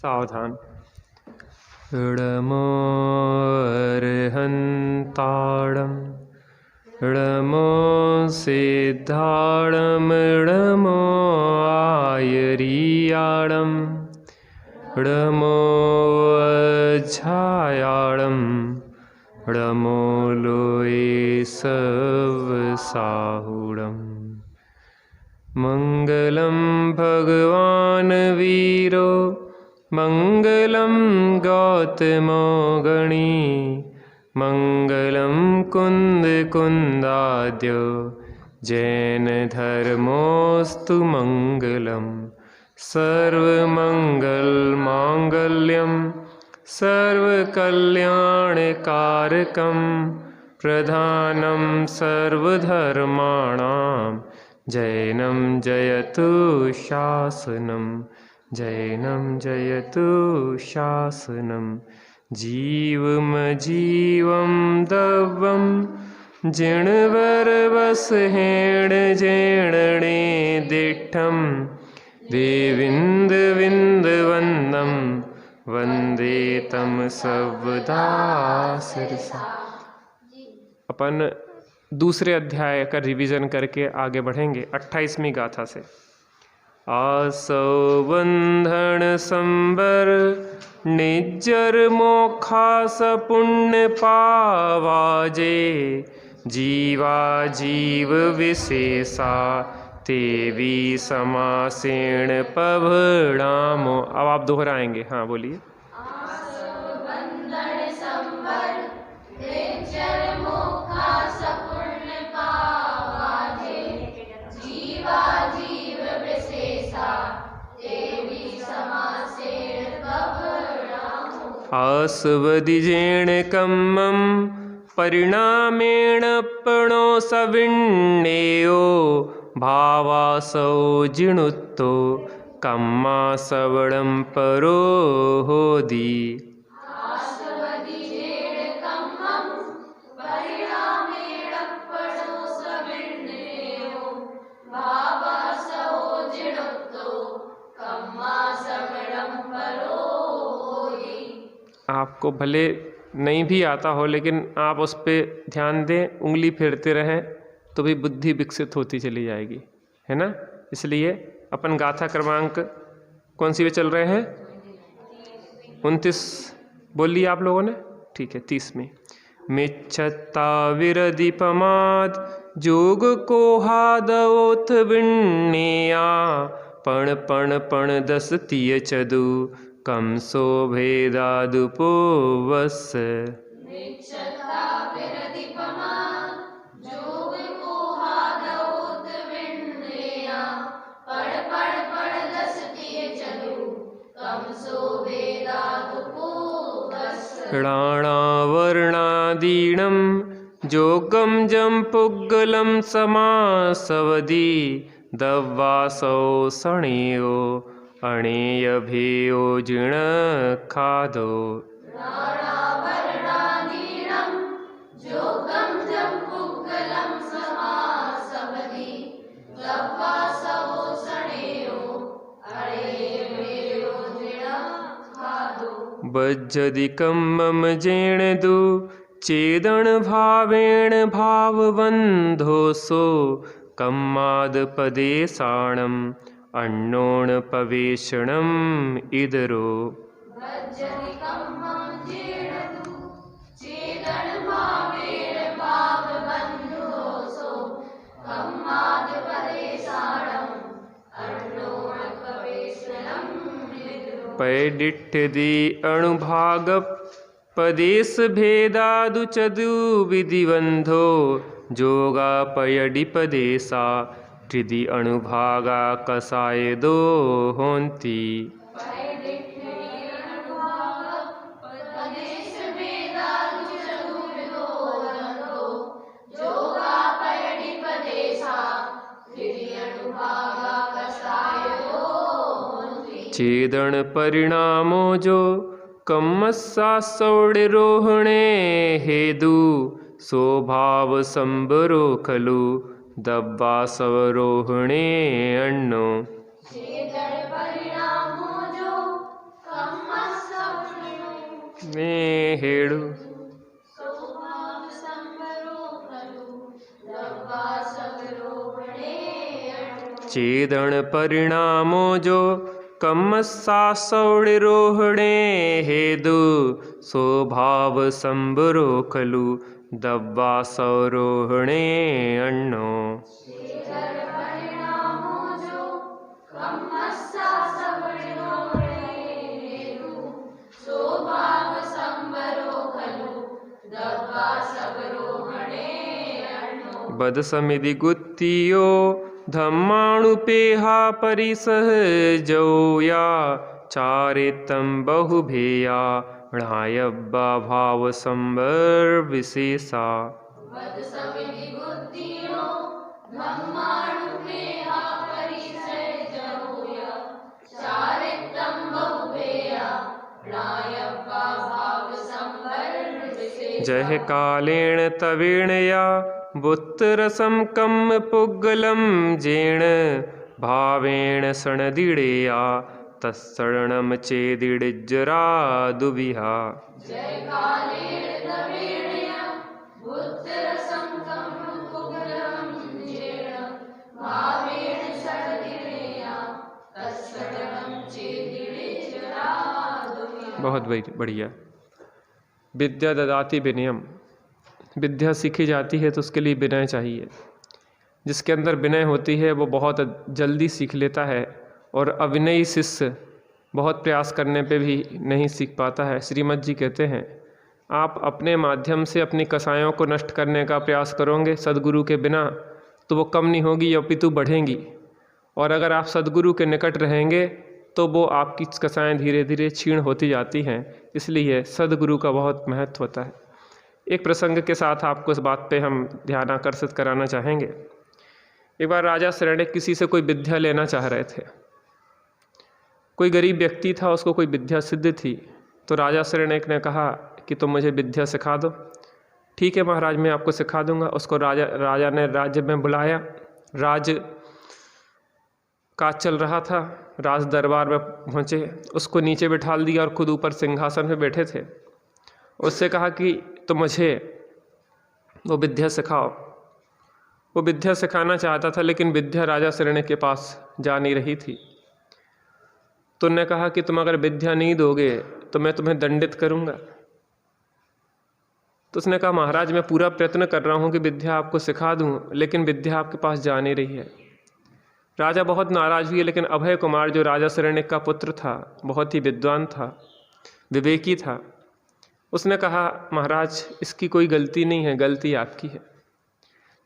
सावधान। णमो अर्हन्ताणं णमो सिद्धाणं णमो आयर्याणं णमो अज्झायाणं णमो लोये सवसाहुणम्। मङ्गलं भगवान् वीरो मङ्गलं गौतमो गणी मङ्गलं कुन्दकुन्दाद्यो जैनधर्मोऽस्तु मङ्गलं। सर्वमङ्गलमाङ्गल्यं सर्वकल्याणकारकं प्रधानं सर्वधर्माणां जैनं जयतु शासनं जैनं जयतु शासनं। जीवमजीवं दव्वं जिणवरवसहेण जैणणे दिट्ठं देविन्दविन्दवन्दं वन्दे तं सर्वदा शिरसा। अपन दूसरे अध्याय का रिवीजन करके आगे बढ़ेंगे 28वीं गाथा से। आसौ बंधन संबर निज्जर मोखास पुण्य पावाजे जीवा जीव विशेषा तेवी समासेण पभणामो। अब आप दोहराएंगे, हाँ बोलिए। आस्वदिजेण कम्मं परिणामेण पणो सविण्णेयो भावासौ जिणुत्तो कम्मा सवणं परो होदी। आपको भले नहीं भी आता हो लेकिन आप उस पर ध्यान दें, उंगली फेरते रहें तो भी बुद्धि विकसित होती चली जाएगी, है ना। इसलिए अपन गाथा क्रमांक कौन सी पे चल रहे हैं? 29 बोल लिया आप लोगों ने, ठीक है। 30 में मिच्छत्ता विरदीपमाद जोग को हादवोथ विण्णेया पण पण पण दस तीय चदु कम सो भेदादुपो वस। राणावर्णादीनं जोगं जं पुग्गलं समासवदी दव्वासौ सणेयो अणेयभेयो जिण खादो। बज्जदिकं मम जेणदु चेदण भावेण भावबन्धोसो कम्मादपदेशाणम् अन्नोणपवेशणम् इदरो। पैडिठ्ठदि अणुभाग पदेश भेदादु चदु विधिबंधो जोगापयडिपदेशा हृदि अणुभागा कसाय दो होंती। छेदन परिणामो जो कम्मस्सा सौड़रोहणे हेदु स्वभाव संबरो खलु दब्बा सवरोहणे अन्नो। छेदन परिणामो जो कम में हेडु चेदण परिणामो जो कमसा सौड़िरोहणे हेदु स्वभाव संबरो खलु दब्बा सौरोहणे अण्णो बद समिधि गुत्तियो धम्माणुपेहा परिसह जौया चारितम बहुभेया णायब्बा भाव संबर विशेषा जय कालेण तवेण या बुत्तरसम कम पुग्गलम जेण भावेण सणदिडेया तत्सरणम चेदिडिज्जरा दुविहा बहुत बढ़िया। विद्या ददाति विनयम, विद्या सीखी जाती है तो उसके लिए विनय चाहिए। जिसके अंदर विनय होती है वो बहुत जल्दी सीख लेता है, और अविनयी शिष्य बहुत प्रयास करने पे भी नहीं सीख पाता है। श्रीमद् जी कहते हैं, आप अपने माध्यम से अपनी कसायों को नष्ट करने का प्रयास करोगे सद्गुरु के बिना तो वो कम नहीं होगी, अपितु बढ़ेंगी। और अगर आप सद्गुरु के निकट रहेंगे तो वो आपकी कसाएं धीरे धीरे क्षीण होती जाती हैं। इसलिए सद्गुरु का बहुत महत्व होता है। एक प्रसंग के साथ आपको इस बात पे हम ध्यान आकर्षित कराना चाहेंगे। एक बार राजा शरण्यक किसी से कोई विद्या लेना चाह रहे थे। कोई गरीब व्यक्ति था, उसको कोई विद्या सिद्ध थी। तो राजा शरण्यक ने कहा कि तुम मुझे विद्या सिखा दो। ठीक है महाराज, मैं आपको सिखा दूंगा। उसको राजा ने राज्य में बुलाया। राज काज चल रहा था, राज दरबार में पहुँचे, उसको नीचे बिठा दिया और खुद ऊपर सिंहासन पे बैठे थे। उससे कहा कि तो मुझे वो विद्या सिखाओ। वो विद्या सिखाना चाहता था, लेकिन विद्या राजा शरण्यक के पास जा नहीं रही थी। तो उन्होंने कहा कि तुम अगर विद्या नहीं दोगे तो मैं तुम्हें दंडित करूँगा। तो उसने कहा महाराज, मैं पूरा प्रयत्न कर रहा हूँ कि विद्या आपको सिखा दूँ, लेकिन विद्या आपके पास जा नहीं रही है। राजा बहुत नाराज हुए, लेकिन अभय कुमार जो राजा शरण्यक का पुत्र था, बहुत ही विद्वान था, विवेकी था। उसने कहा महाराज, इसकी कोई गलती नहीं है, गलती आपकी है।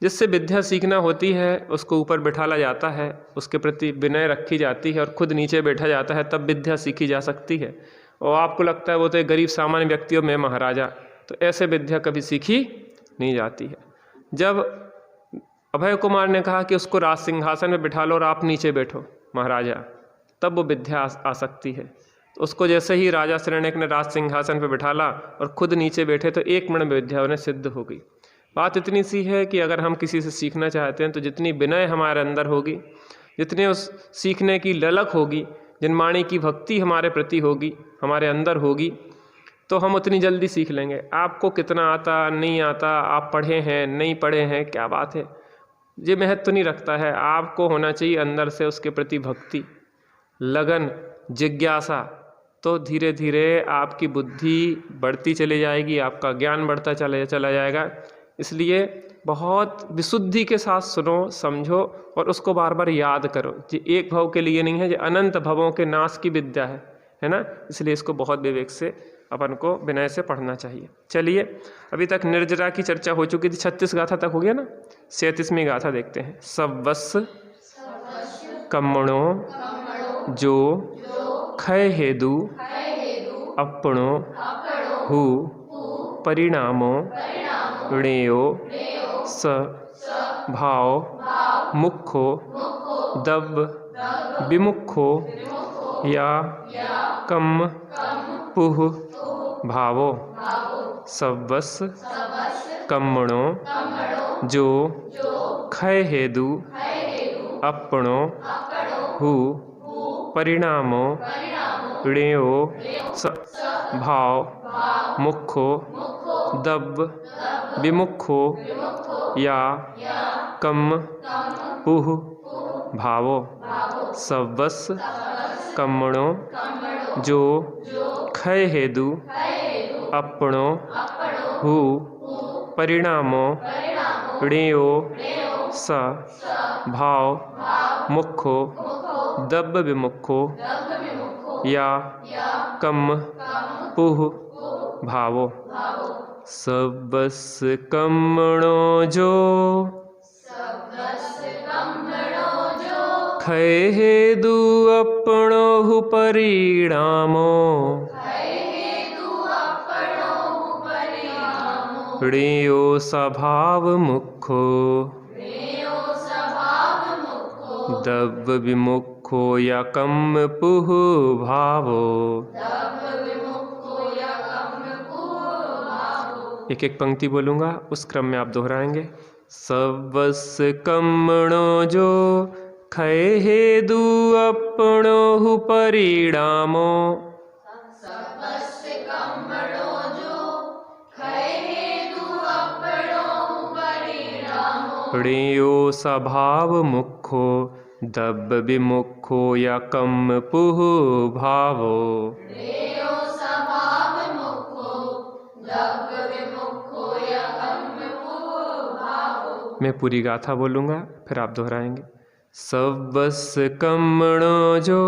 जिससे विद्या सीखना होती है उसको ऊपर बिठाला जाता है, उसके प्रति विनय रखी जाती है और खुद नीचे बैठा जाता है, तब विद्या सीखी जा सकती है। और आपको लगता है वो तो एक गरीब सामान्य व्यक्ति हो, मैं महाराजा, तो ऐसे विद्या कभी सीखी नहीं जाती है। जब अभय कुमार ने कहा कि उसको राज सिंहासन में बिठा लो और आप नीचे बैठो महाराजा, तब वो विद्या आ सकती है। तो उसको जैसे ही राजा शरण्यक ने राज सिंहासन पर बिठाला और खुद नीचे बैठे तो एक मिनट में विद्या उन्हें सिद्ध हो गई। बात इतनी सी है कि अगर हम किसी से सीखना चाहते हैं तो जितनी विनय हमारे अंदर होगी, जितने उस सीखने की ललक होगी, जिनवाणी की भक्ति हमारे प्रति होगी, हमारे अंदर होगी, तो हम उतनी जल्दी सीख लेंगे। आपको कितना आता नहीं आता, आप पढ़े हैं नहीं पढ़े हैं, क्या बात है, ये महत्व नहीं रखता है। आपको होना चाहिए अंदर से उसके प्रति भक्ति, लगन, जिज्ञासा। तो धीरे धीरे आपकी बुद्धि बढ़ती चली जाएगी, आपका ज्ञान बढ़ता चला जाएगा। इसलिए बहुत विशुद्धि के साथ सुनो, समझो और उसको बार बार याद करो। ये एक भव के लिए नहीं है, ये अनंत भवों के नाश की विद्या है ना। इसलिए इसको बहुत विवेक से अपन को विनय से पढ़ना चाहिए। चलिए, अभी तक निर्जरा की चर्चा हो चुकी थी, 36 गाथा तक हो गया ना। 37वीं गाथा देखते हैं। सवस कम्मणो जो खय हेदु अपणो हु परिणामो णेयो स भाव मुखो दब विमुखो या कम पुह भावो सवस कम्मणो जो खय हेदु अपणो हु परिणामो णेयो स भाव मुखो दब्ब विमुखो या कम पुह भावो सवस कम्मणो जो खय हेदु अपणो हु परिणामो णेयो स भाव मुखो दब्ब विमुखो या कम पुह भावो सवस कम्मणो जो खय हेदु अपणो परिणामो णेयो स्वभाव मुखो दब्ब विमुखो या कम पुह भावो। एक एक पंक्ति बोलूँगा, उस क्रम में आप दोहराएंगे। सवस कम्मणो जो खय हेदु अपणो परिणामो णेयो स्वभाव मुखो दब्ब विमुखो या कम पुह भावो। मैं पूरी गाथा बोलूँगा, फिर आप दोहराएंगे। सवस कम्मणो जो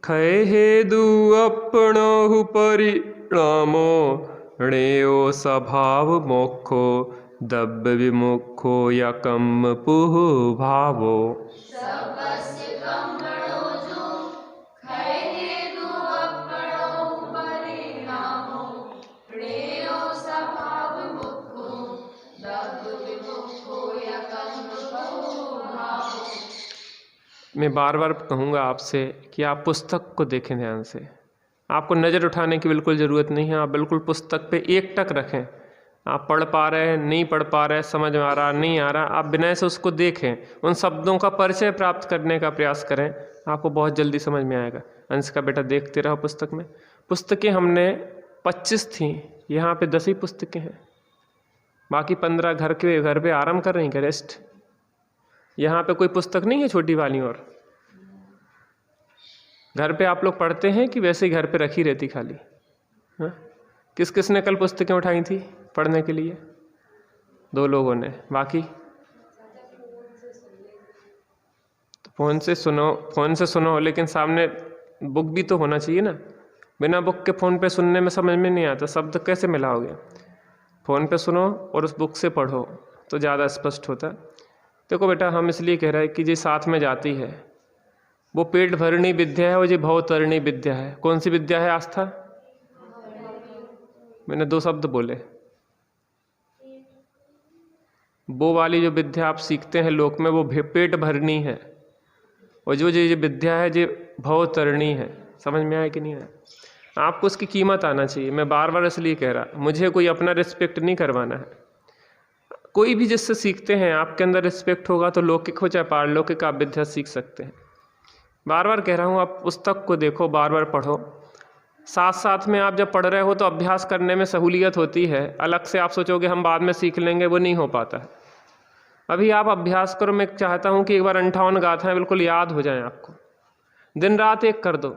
खय हेदु अपणो परिणामो णेयो स्वभाव मुखो दब्ब विमुखो या कम पुह भावो। मैं बार बार कहूँगा आपसे कि आप पुस्तक को देखें ध्यान से। आपको नज़र उठाने की बिल्कुल ज़रूरत नहीं है। आप बिल्कुल पुस्तक पे एक टक रखें। आप पढ़ पा रहे हैं, नहीं पढ़ पा रहे, समझ में आ रहा, नहीं आ रहा, आप बिना से उसको देखें, उन शब्दों का परिचय प्राप्त करने का प्रयास करें। आपको बहुत जल्दी समझ में आएगा। अंश का बेटा देखते रहो पुस्तक में। पुस्तकें हमने 25 थी, यहाँ पे 10 ही पुस्तकें हैं, बाकी 15 घर पे आराम कर रही हैं, रेस्ट। यहाँ पे कोई पुस्तक नहीं है छोटी वाली। और घर पे आप लोग पढ़ते हैं कि वैसे ही घर पे रखी रहती खाली? हाँ, किस किस ने कल पुस्तकें उठाई थी पढ़ने के लिए? 2 लोगों ने। बाकी तो फ़ोन से सुनो, लेकिन सामने बुक भी तो होना चाहिए ना। बिना बुक के फ़ोन पे सुनने में समझ में नहीं आता, शब्द कैसे मिलाओगे? फ़ोन पे सुनो और उस बुक से पढ़ो तो ज़्यादा स्पष्ट होता है। देखो बेटा, हम इसलिए कह रहे हैं कि जो साथ में जाती है वो पेट भरनी विद्या है और ये भवतरणी विद्या है। कौन सी विद्या है आस्था? मैंने 2 शब्द बोले। वो वाली जो विद्या आप सीखते हैं लोक में, वो पेट भरनी है, और जो ये विद्या है ये भवतरणी है। समझ में आया कि नहीं आया? आपको उसकी कीमत आना चाहिए। मैं बार बार इसलिए कह रहा, मुझे कोई अपना रिस्पेक्ट नहीं करवाना है। कोई भी जिससे सीखते हैं, आपके अंदर रिस्पेक्ट होगा तो लौकिक हो चाहे पारलौकिक, आप विद्या सीख सकते हैं। बार बार कह रहा हूँ, आप पुस्तक को देखो, बार बार पढ़ो। साथ साथ में आप जब पढ़ रहे हो तो अभ्यास करने में सहूलियत होती है। अलग से आप सोचोगे हम बाद में सीख लेंगे, वो नहीं हो पाता है। अभी आप अभ्यास करो। मैं चाहता हूँ कि एक बार 58 गाथाएं बिल्कुल याद हो जाएं आपको। दिन रात एक कर दो।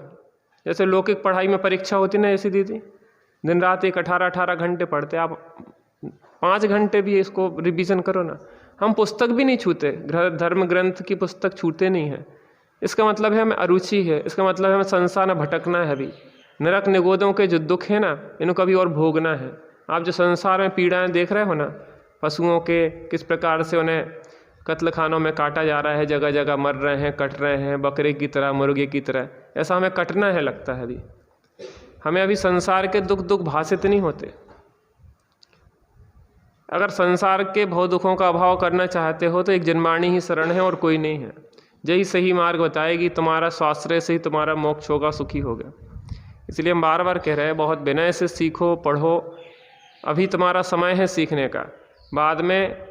जैसे लौकिक पढ़ाई में परीक्षा होती ना, ऐसी दीदी दिन रात एक 18 घंटे पढ़ते, आप 5 घंटे भी इसको रिवीजन करो ना। हम पुस्तक भी नहीं छूते, धर्म ग्रंथ की पुस्तक छूते नहीं है। इसका मतलब है हमें अरुचि है, इसका मतलब है हमें संसार में भटकना है। अभी नरक निगोदों के जो दुख है ना, इनको कभी और भोगना है। आप जो संसार में पीड़ाएं देख रहे हो ना, पशुओं के किस प्रकार से उन्हें कत्ल खानों में काटा जा रहा है, जगह जगह मर रहे हैं, कट रहे हैं, बकरे की तरह, मुर्गे की तरह, ऐसा हमें कटना है लगता है। अभी हमें अभी संसार के दुख भाषित नहीं होते। अगर संसार के भव दुखों का अभाव करना चाहते हो तो एक जन्माणी ही शरण है और कोई नहीं है। यही सही मार्ग बताएगी। तुम्हारा स्वाश्रय से ही तुम्हारा मोक्ष होगा, सुखी होगा। इसलिए हम बार बार कह रहे हैं, बहुत विनय से सीखो, पढ़ो। अभी तुम्हारा समय है सीखने का। बाद में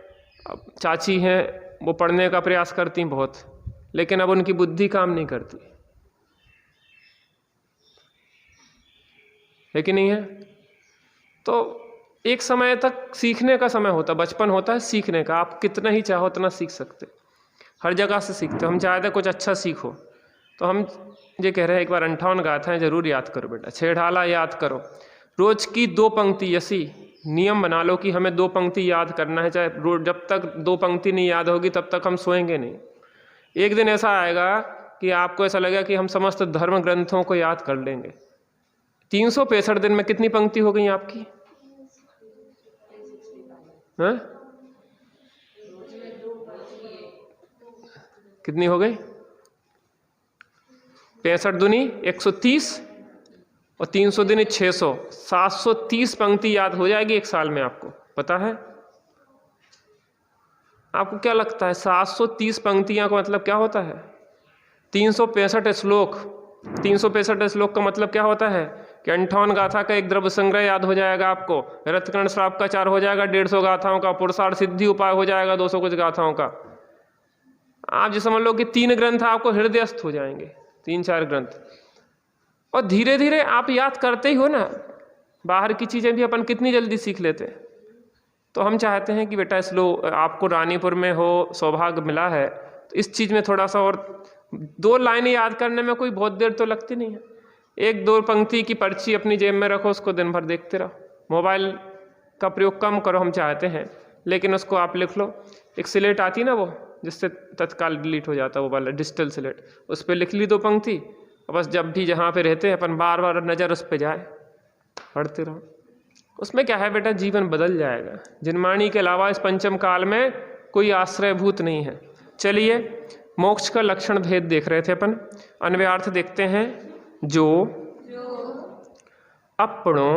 चाची हैं, वो पढ़ने का प्रयास करती बहुत, लेकिन अब उनकी बुद्धि काम नहीं करती। है कि नहीं है? तो एक समय तक सीखने का समय होता है, बचपन होता है सीखने का, आप कितना ही चाहो उतना सीख सकते, हर जगह से सीखते हो। हम चाहते कुछ अच्छा सीखो, तो हम ये कह रहे हैं एक बार 58 गाथाएं जरूर याद करो बेटा, छेड़ाला याद करो, रोज की 2 पंक्ति, ऐसी नियम बना लो कि हमें 2 पंक्ति याद करना है, चाहे रोज जब तक 2 पंक्ति नहीं याद होगी तब तक हम सोएंगे नहीं। एक दिन ऐसा आएगा कि आपको ऐसा लगेगा कि हम समस्त धर्म ग्रंथों को याद कर लेंगे। 365 दिन में कितनी पंक्ति हो गई आपकी? हाँ? कितनी हो गई? 65 दूनी 130 और 300 दूनी 600, 730 पंक्ति याद हो जाएगी एक साल में, आपको पता है? आपको क्या लगता है 730 पंक्तियां का मतलब क्या होता है? 365 श्लोक, 365 श्लोक का मतलब क्या होता है कि 58 गाथा का एक द्रव्य संग्रह याद हो जाएगा आपको, रथकर्ण श्राप का 4 हो जाएगा, 150 गाथाओं का, पुरुषार्थ सिद्धि उपाय हो जाएगा 200 कुछ गाथाओं का। आप जो समझ लो कि 3 ग्रंथ आपको हृदयस्थ हो जाएंगे, 3-4 ग्रंथ, और धीरे धीरे आप याद करते ही हो ना। बाहर की चीज़ें भी अपन कितनी जल्दी सीख लेते हैं। तो हम चाहते हैं कि बेटा आपको रानीपुर में हो, सौभाग्य मिला है, तो इस चीज़ में थोड़ा सा और 2 लाइनें याद करने में कोई बहुत देर तो लगती नहीं है। 1-2 पंक्ति की पर्ची अपनी जेब में रखो, उसको दिन भर देखते रहो। मोबाइल का प्रयोग कम करो हम चाहते हैं, लेकिन उसको आप लिख लो। एक स्लेट आती ना वो, जिससे तत्काल डिलीट हो जाता है, वो वाला डिजिटल स्लेट, उस पर लिख ली 2 पंक्ति, और बस जब भी जहाँ पे रहते हैं अपन बार बार नज़र उस पर जाए, पढ़ते रहो। उसमें क्या है बेटा, जीवन बदल जाएगा। जिनवाणी के अलावा इस पंचम काल में कोई आश्रयभूत नहीं है। चलिए, मोक्ष का लक्षण भेद देख रहे थे अपन, अन्वयार्थ देखते हैं। जो अपनों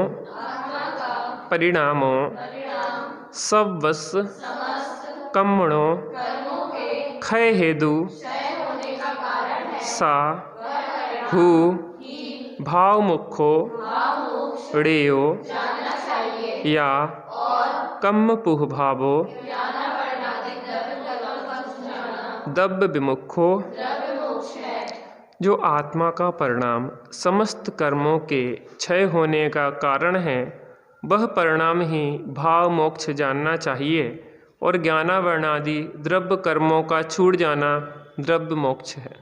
परिणामों सबवस कर्मणों क्षय हेतु सा हु भावमुखो ऋयो या कम पुह भावो दब्ब विमुखो। जो आत्मा का परिणाम समस्त कर्मों के क्षय होने का कारण है, वह परिणाम ही भाव मोक्ष जानना चाहिए, और ज्ञानावरणादि द्रव्य कर्मों का छूट जाना द्रव्य मोक्ष है।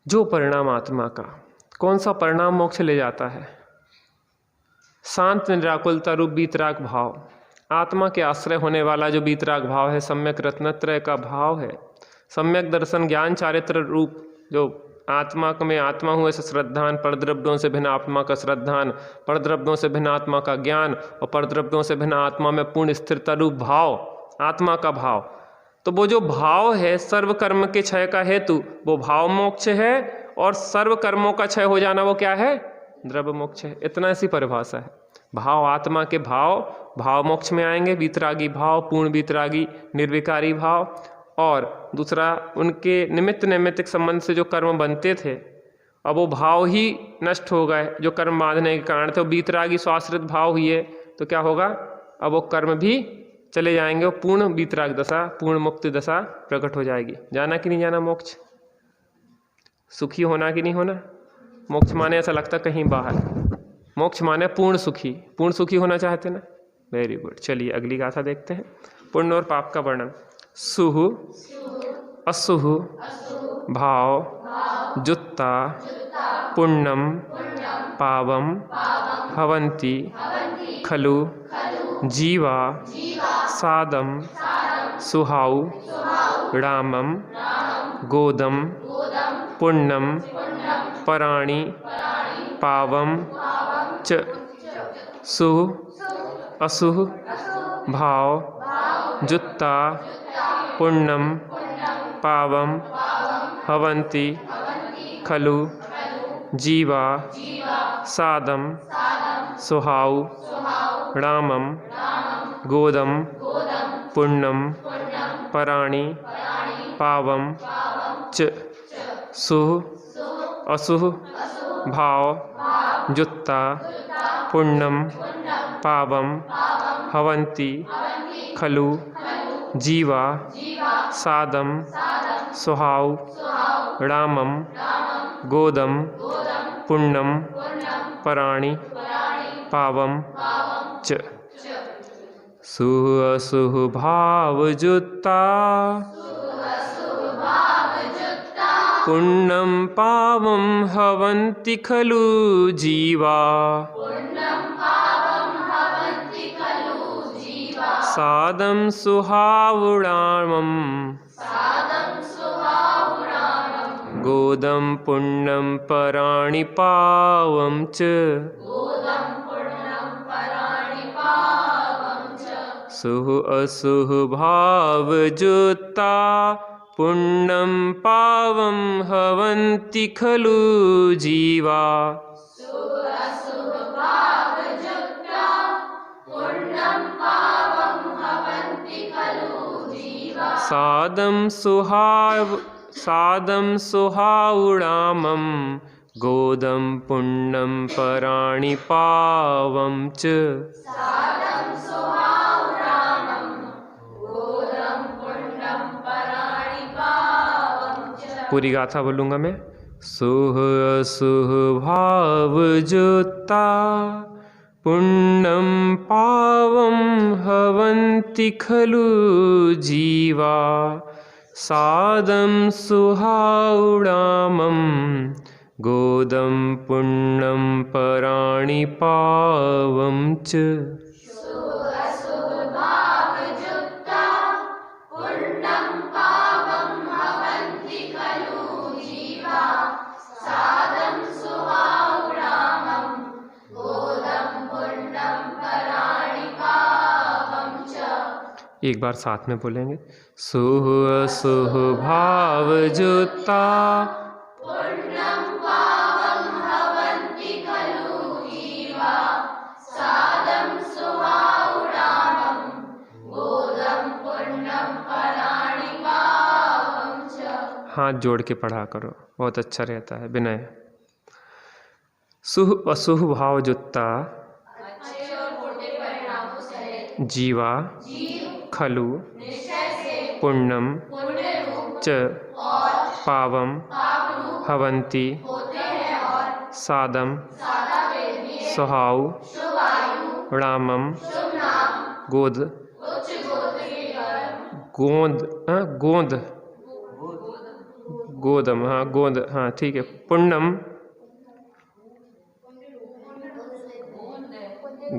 जो परिणाम आत्मा का, कौन सा परिणाम मोक्ष ले जाता है? शांत निराकुलता रूप वीतराग भाव, आत्मा के आश्रय होने वाला जो वीतराग भाव है, सम्यक रत्नत्रय का भाव है, सम्यक दर्शन ज्ञान चारित्र रूप जो आत्मा में आत्मा हूँ ऐसे श्रद्धान, परद्रव्यों से भिन्न आत्मा का श्रद्धान, परद्रव्यों से भिन्न आत्मा का ज्ञान, और परद्रव्यों से भिन्न आत्मा में पूर्ण स्थिरता रूप भाव, आत्मा का भाव। तो वो जो भाव है सर्व कर्म के क्षय का हेतु, वो भाव मोक्ष है, और सर्व कर्मों का क्षय हो जाना वो क्या है? द्रव्य मोक्ष है। इतना ऐसी परिभाषा है। भाव, आत्मा के भाव, भाव मोक्ष में आएंगे, वीतरागी भाव, पूर्ण वीतरागी, निर्विकारी भाव, और दूसरा उनके निमित्त नैमित्तिक संबंध से जो कर्म बनते थे, अब वो भाव ही नष्ट हो गए जो कर्म बांधने के कारण थे, वो वीतरागी स्वाश्रित भाव हुए, तो क्या होगा? अब वो कर्म भी चले जाएंगे, वो पूर्ण वीतराग दशा, पूर्ण मुक्ति दशा प्रकट हो जाएगी। जाना कि नहीं जाना मोक्ष? सुखी होना कि नहीं होना? मोक्ष माने ऐसा लगता कहीं बाहर, मोक्ष माने पूर्ण सुखी। पूर्ण सुखी होना चाहते ना? Very good. चलिए अगली गाथा देखते हैं। पुण्य और पाप का वर्णन। सुह असुह भाव जुत्ता पुण्यम पावम भवन्ति खलु जीवा सादम सुहाउ रामम गोदम पुण्यम पराणि पावम च। सुह असुह भाव जुत्ता पुण्यम पावम भवन्ति खलु जीवा सादम सुहाउ रामम गोदम पुण्यम पराणि पावम च। सुह असुह भाव जुत्ता पुण्यम पावम भवन्ति खलु जीवा सादम सुहाउ रामम गोदम पुण्यम पराणि पावम च। सुह असुह भावजुत्ता पुण्यम पावम हवन्ति खलु जीवा। सादं सुहावुणामं गोदं पुण्यं पराणि पावं च। सुह असुह भावजुत्ता पुण्यं पावं हवन्ति खलु जीवा। सादं सुहावुणामं गोदं पुण्यं पराणि पावं च। पूरी गाथा बोलूँगा मैं। सुह असुह भावजुत्ता पुण्यं पावं हवन्ति खलु जीवा। सादं सुहावुणामं गोदं पुण्यं पराणि पावं च। एक बार साथ में बोलेंगे। सुह असुह भावजुत्ता पुण्यं पावं हवन्ति खलु जीवा। सादं सुहावुणामं गोदं पुण्यं पराणि पावं च। हाथ जोड़ के पढ़ा करो, बहुत अच्छा रहता है विनय। सुह असुह भावजुत्ता जीवा खलु पुण्यम च पावम हवन्ति सादम सुहावुणामं गोदम हाँ गोद हाँ ठीक है। पुण्यम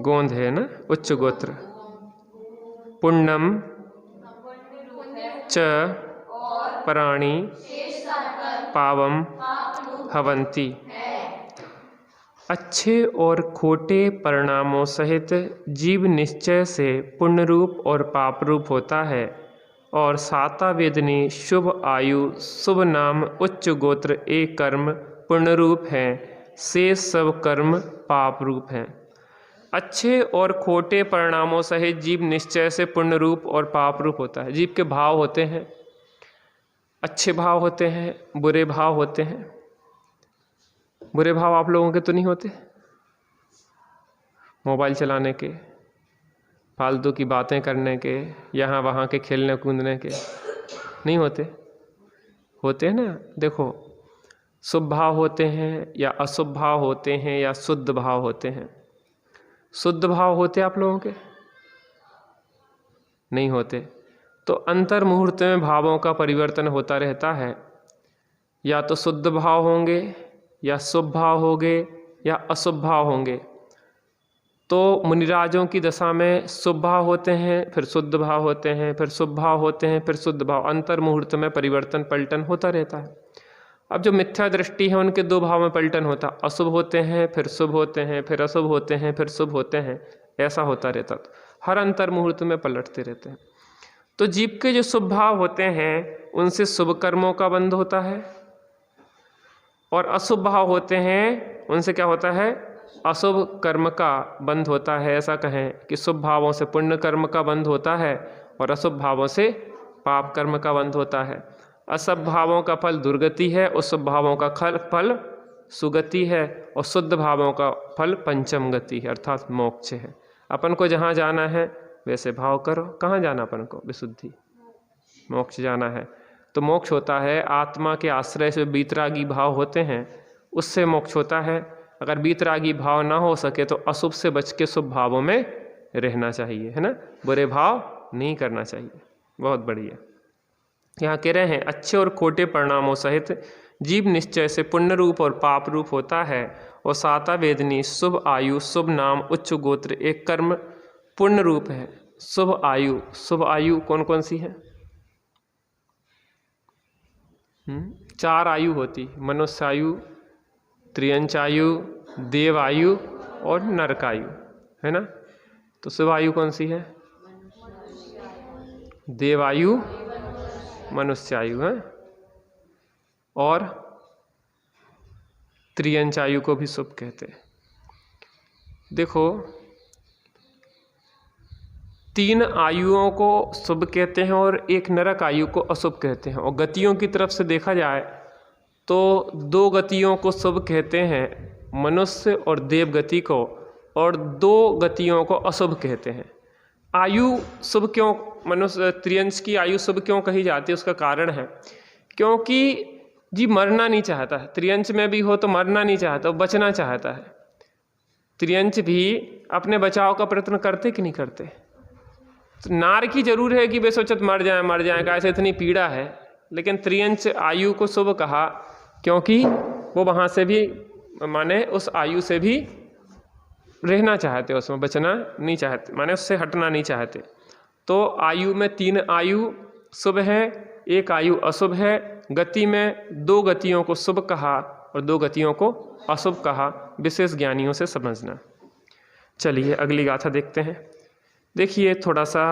गोंद है ना, उच्च गोत्र। पुण्यम च पराणि पावम हवन्ति। अच्छे और खोटे परिणामों सहित जीव निश्चय से पुण्य रूप और पाप रूप होता है। और साता वेदनी शुभ आयु शुभ नाम उच्च गोत्र एक कर्म पुण्य रूप हैं, शेष सब कर्म पाप रूप हैं। अच्छे और खोटे परिणामों सहित जीव निश्चय से पुण्य रूप और पाप रूप होता है। जीव के भाव होते हैं, अच्छे भाव होते हैं, बुरे भाव होते हैं। बुरे भाव आप लोगों के तो नहीं होते? मोबाइल चलाने के, फालतू की बातें करने के, यहाँ वहाँ के खेलने कूदने के नहीं होते? होते हैं ना। देखो, शुभ भाव होते हैं या अशुभ भाव होते हैं या शुद्ध भाव होते हैं। शुद्ध भाव होते आप लोगों के? नहीं होते। तो अंतर मुहूर्त में भावों का परिवर्तन होता रहता है। या तो शुद्ध भाव होंगे या शुभ भाव होंगे या अशुभ भाव होंगे। तो मुनिराजों की दशा में शुभ भाव होते हैं, फिर शुद्ध भाव होते हैं, फिर शुभ भाव होते हैं, फिर शुद्ध भाव। अंतर मुहूर्त में परिवर्तन पलटन होता रहता है। अब जो मिथ्या दृष्टि है उनके दो भाव में पलटन होता, अशुभ होते हैं फिर शुभ होते हैं, फिर अशुभ होते हैं फिर शुभ होते हैं, ऐसा होता रहता। तो हर अंतर मुहूर्त में पलटते रहते हैं। तो जीव के जो शुभ भाव होते हैं उनसे शुभ कर्मों का बंध होता है, और अशुभ भाव होते हैं उनसे क्या होता है? अशुभ कर्म का बंध होता है। ऐसा कहें कि शुभ भावों से पुण्य कर्म का बंध होता है और अशुभ भावों से पाप कर्म का बंध होता है। अशुभ भावों का फल दुर्गति है और शुभ भावों का फल सुगति है, और शुद्ध भावों का फल पंचम गति है अर्थात मोक्ष है। अपन को जहाँ जाना है वैसे भाव करो। कहाँ जाना अपन को? विशुद्धि, मोक्ष जाना है। तो मोक्ष होता है आत्मा के आश्रय से। बीतरागी भाव होते हैं उससे मोक्ष होता है। अगर वीतरागी भाव ना हो सके तो अशुभ से बच के शुभ भावों में रहना चाहिए, है ना, बुरे भाव नहीं करना चाहिए। बहुत बढ़िया। यहाँ कह रहे हैं अच्छे और खोटे परिणामों सहित जीव निश्चय से पुण्य रूप और पाप रूप होता है और साता वेदनी शुभ आयु शुभ नाम उच्च गोत्र एक कर्म पुण्य रूप है। शुभ आयु कौन कौन सी है? 4 आयु होती, मनुष्य आयु, त्रियंच आयु, देव आयु और नरक आयु, है ना। तो शुभ आयु कौन सी है? देव आयु, मनुष्य आयु है, और त्रियंच आयु को भी शुभ कहते हैं। देखो 3 आयुओं को शुभ कहते हैं और एक नरक आयु को अशुभ कहते हैं। और गतियों की तरफ से देखा जाए तो 2 गतियों को शुभ कहते हैं, मनुष्य और देव गति को, और 2 गतियों को अशुभ कहते हैं। आयु शुभ क्यों, मनुष्य त्रियंच की आयु शुभ क्यों कही जाती है? उसका कारण है क्योंकि जी मरना नहीं चाहता है। त्रियंच में भी हो तो मरना नहीं चाहता, वो बचना चाहता है। त्रियंच भी अपने बचाव का प्रयत्न करते कि नहीं करते? तो नार की जरूर है कि वे सोचत मर जाए कैसे, इतनी पीड़ा है, लेकिन त्रियंच आयु को शुभ कहा क्योंकि वो वहाँ से भी माने उस आयु से भी रहना चाहते, उसमें बचना नहीं चाहते, माने उससे हटना नहीं चाहते। तो आयु में 3 आयु शुभ है, 1 आयु अशुभ है। गति में 2 गतियों को शुभ कहा और 2 गतियों को अशुभ कहा, विशेष ज्ञानियों से समझना। चलिए अगली गाथा देखते हैं। देखिए थोड़ा सा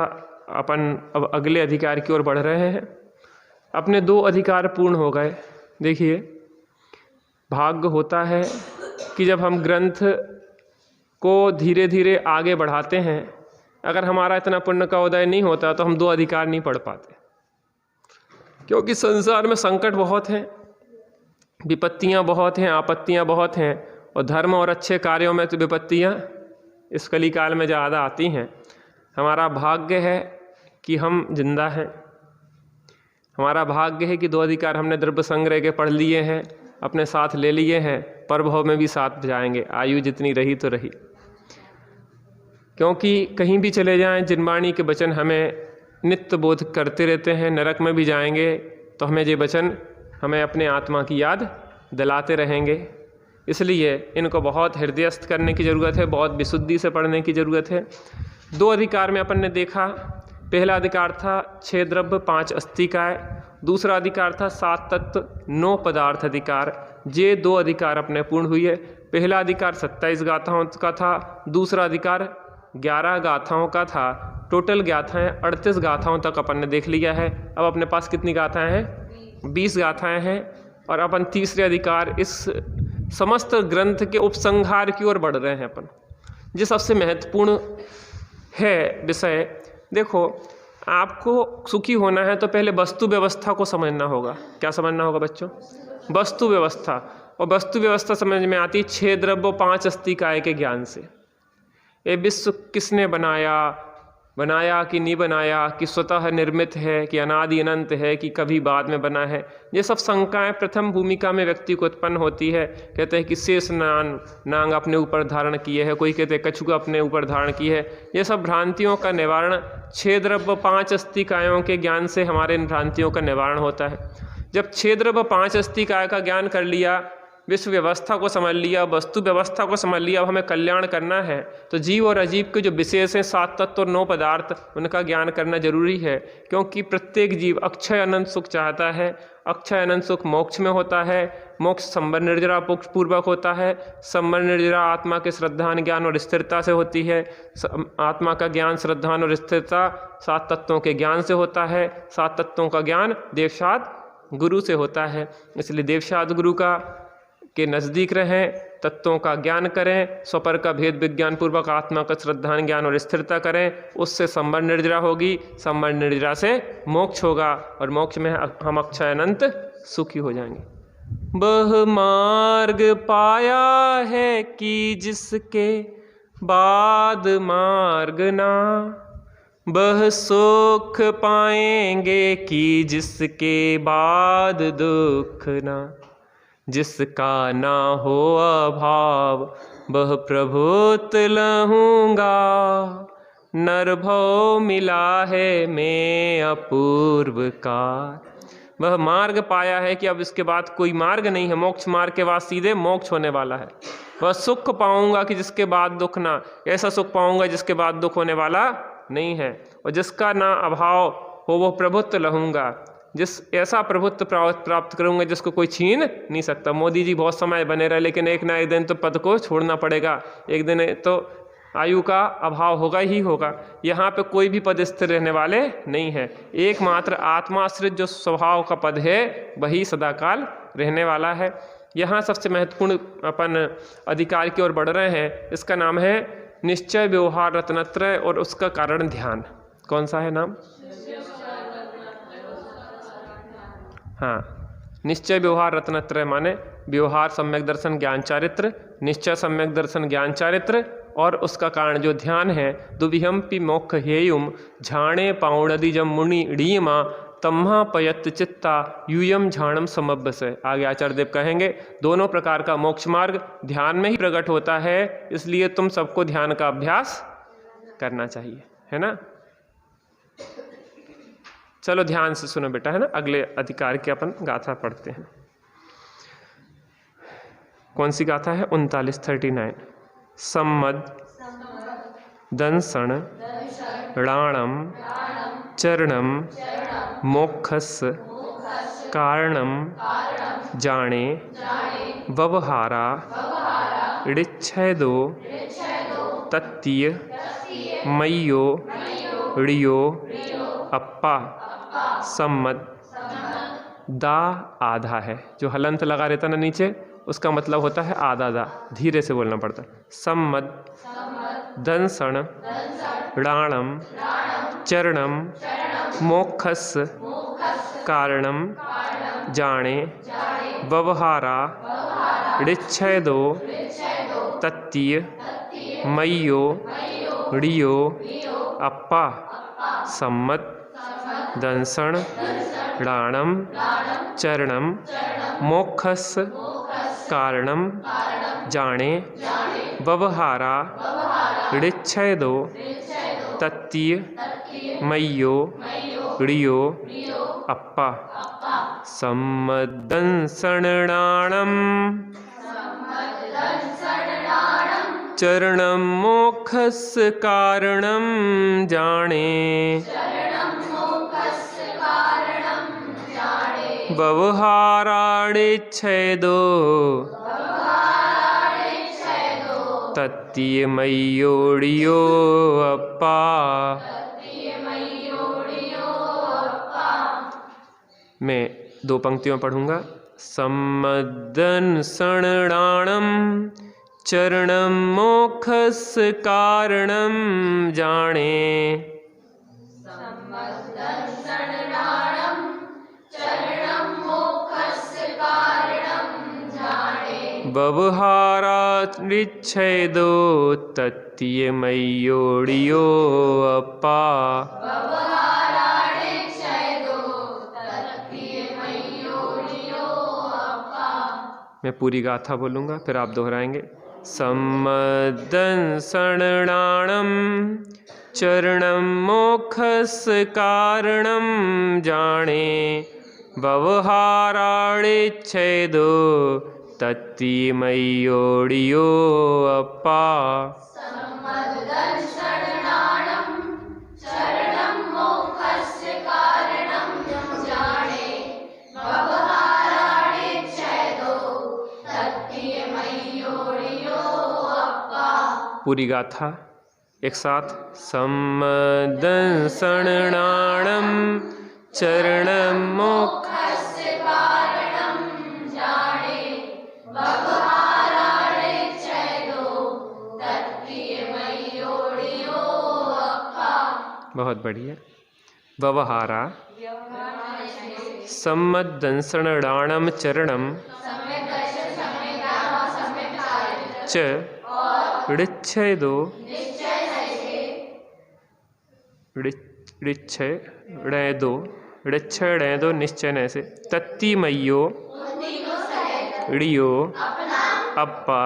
अपन अब अगले अधिकार की ओर बढ़ रहे हैं। अपने 2 अधिकार पूर्ण हो गए। देखिए भाग्य होता है कि जब हम ग्रंथ को धीरे धीरे आगे बढ़ाते हैं, अगर हमारा इतना पुण्य का उदय नहीं होता तो हम 2 अधिकार नहीं पढ़ पाते, क्योंकि संसार में संकट बहुत हैं, विपत्तियां बहुत हैं, आपत्तियां बहुत हैं, और धर्म और अच्छे कार्यों में तो विपत्तियां इस कलिकाल में ज़्यादा आती हैं। हमारा भाग्य है कि हम जिंदा हैं, हमारा भाग्य है कि 2 अधिकार हमने द्रव्य संग्रह के पढ़ लिए हैं, अपने साथ ले लिए हैं, परभव में भी साथ जाएंगे, आयु जितनी रही तो रही। क्योंकि कहीं भी चले जाएं जिनवाणी के वचन हमें नित्य बोध करते रहते हैं। नरक में भी जाएंगे तो हमें ये वचन हमें अपने आत्मा की याद दिलाते रहेंगे। इसलिए इनको बहुत हृदयस्थ करने की ज़रूरत है, बहुत विशुद्धि से पढ़ने की ज़रूरत है। 2 अधिकार में अपन ने देखा, पहला अधिकार था 6 द्रव्य 5 अस्तिकाय, दूसरा अधिकार था 7 तत्व 9 पदार्थ अधिकार। ये 2 अधिकार अपने पूर्ण हुई है। पहला अधिकार 27 गाथाओं का था, दूसरा अधिकार 11 गाथाओं का था। टोटल गाथाएँ 38 गाथाओं तक अपन ने देख लिया है। अब अपने पास कितनी गाथाएँ हैं? 20 गाथाएँ हैं। और अपन तीसरे अधिकार इस समस्त ग्रंथ के उपसंहार की ओर बढ़ रहे हैं अपन। जो सबसे महत्वपूर्ण है विषय, देखो आपको सुखी होना है तो पहले वस्तु व्यवस्था को समझना होगा। क्या समझना होगा बच्चों? वस्तु व्यवस्था। और वस्तु व्यवस्था समझ में आती 6 द्रव्य 5 अस्तिकाय के ज्ञान से। ये विश्व किसने बनाया कि नहीं बनाया, कि स्वतः निर्मित है, कि अनादि अनंत है, कि कभी बाद में बना है, ये सब शंकाएं प्रथम भूमिका में व्यक्ति को उत्पन्न होती है। कहते हैं कि शेष नांग अपने ऊपर धारण किए है, कोई कहते हैं कछुआ अपने ऊपर धारण की है। ये सब भ्रांतियों का निवारण 6 द्रव्य 5 अस्तिकायों के ज्ञान से हमारे इन भ्रांतियों का निवारण होता है। जब 6 द्रव्य 5 अस्तिकाय का ज्ञान कर लिया, विश्व व्यवस्था को समझ लिया, वस्तु व्यवस्था को समझ लिया, अब हमें कल्याण करना है तो जीव और अजीव के जो विशेष हैं 7 तत्व और 9 पदार्थ, उनका ज्ञान करना जरूरी है। क्योंकि प्रत्येक जीव अक्षय अनंत सुख चाहता है। अक्षय अनंत सुख मोक्ष में होता है। मोक्ष संबर निर्जरा पूर्वक होता है। संबर निर्जरा आत्मा के श्रद्धान ज्ञान और स्थिरता से होती है। आत्मा का ज्ञान श्रद्धान और स्थिरता 7 तत्वों के ज्ञान से होता है। 7 तत्वों का ज्ञान देवशाद गुरु से होता है। इसलिए देवशाद गुरु के नज़दीक रहें, तत्वों का ज्ञान करें, स्वपर का भेद विज्ञान पूर्वक आत्मा का श्रद्धान ज्ञान और स्थिरता करें। उससे संबर निर्जरा होगी, संबर निर्जरा से मोक्ष होगा, और मोक्ष में हम अक्षय अनंत सुखी हो जाएंगे। वह मार्ग पाया है कि जिसके बाद मार्ग ना, वह सुख पाएंगे कि जिसके बाद दुख ना। जिसका ना हो अभाव वह प्रभुत लहूँगा। नर भव मिला है मैं अपूर्व कार। वह मार्ग पाया है कि अब इसके बाद कोई मार्ग नहीं है, मोक्ष मार्ग के बाद सीधे मोक्ष होने वाला है। वह सुख पाऊंगा कि जिसके बाद दुख ना, ऐसा सुख पाऊंगा जिसके बाद दुख होने वाला नहीं है। और जिसका ना अभाव हो वो प्रभुत्व लहूँगा, जिस ऐसा प्रभुत्व प्राप्त करूंगा जिसको कोई छीन नहीं सकता। मोदी जी बहुत समय बने रहे, लेकिन एक ना एक दिन तो पद को छोड़ना पड़ेगा, एक दिन तो आयु का अभाव होगा ही होगा। यहाँ पे कोई भी पद स्थिर रहने वाले नहीं है, एकमात्र आत्माश्रित जो स्वभाव का पद है वही सदाकाल रहने वाला है। यहाँ सबसे महत्वपूर्ण अपन अधिकार की ओर बढ़ रहे हैं, इसका नाम है निश्चय व्यवहार रत्नत्रय और उसका कारण ध्यान। कौन सा है नाम? हाँ, निश्चय व्यवहार रत्नत्रय माने व्यवहार सम्यक दर्शन ज्ञान चारित्र, निश्चय सम्यक दर्शन ज्ञान चारित्र और उसका कारण जो ध्यान है। दुविहम्पि मोक्ष हेयुम झाणे पाउणदिजम मुनि ड़ीमा तम्हा पयत चित्ता यूयम झाणम समभ्यसे। आगे आचार्य देव कहेंगे दोनों प्रकार का मोक्ष मार्ग ध्यान में ही प्रकट होता है, इसलिए तुम सबको ध्यान का अभ्यास करना चाहिए, है ना। चलो ध्यान से सुनो बेटा, है ना। अगले अधिकार की अपन गाथा पढ़ते हैं। कौन सी गाथा है? 39 सम्मद दंसण राणम चरणम मोक्षस कारणम जाने व्यवहारा ऋच्छेदो तत्तीय मय्यो ऋयो अप्पा सम्मद। दा आधा है, जो हलंत लगा रहता ना नीचे, उसका मतलब होता है आधा दा, धीरे से बोलना पड़ता है। सम्मद दंसण राणम चरणम मोक्षस कारणम जाने व्यवहारा ऋच्छेदो तत्तीय मय्यो ऋयो अप्पा सम्मद दंसण राणम चरणम मोक्षस कारणम जाने व्यवहारा ऋच्छेदो तत्तीय मय्यो ऋयो अप्पा सम्मदंसणाणम चरणम मोक्षस कारणम जाने व्यवहाराणिच्छेदो तत्तीय मय्योड़ियो अप्पा। मैं 2 पंक्तियों पढ़ूंगा। सम्मदंसणाणम चरणम मोक्षस कारणम जाने व्यवहाराणिच्छेदो तत्तीय मय्योड़ियो अप्पा। मैं पूरी गाथा बोलूँगा फिर आप दोहराएंगे। सम्मदंसणाणम चरणम मोक्षस कारणम जाने व्यवहाराणिच्छेदो तत्तीय मय्योड़ियो अप्पा। पूरी गाथा एक साथ। सम्मदंसणाणम चरणम मोक्षस कारणम जाने व्यवहाराणिच्छेदो तत्तीय मय्योड़ियो अप्पा। बहुत बढ़िया। व्यवहारा सम्मदंसणाणम चरणम च ऋच्छेदो ऋच्छेदो निश्चय से तत्तीय मय्यो ऋयो अप्पा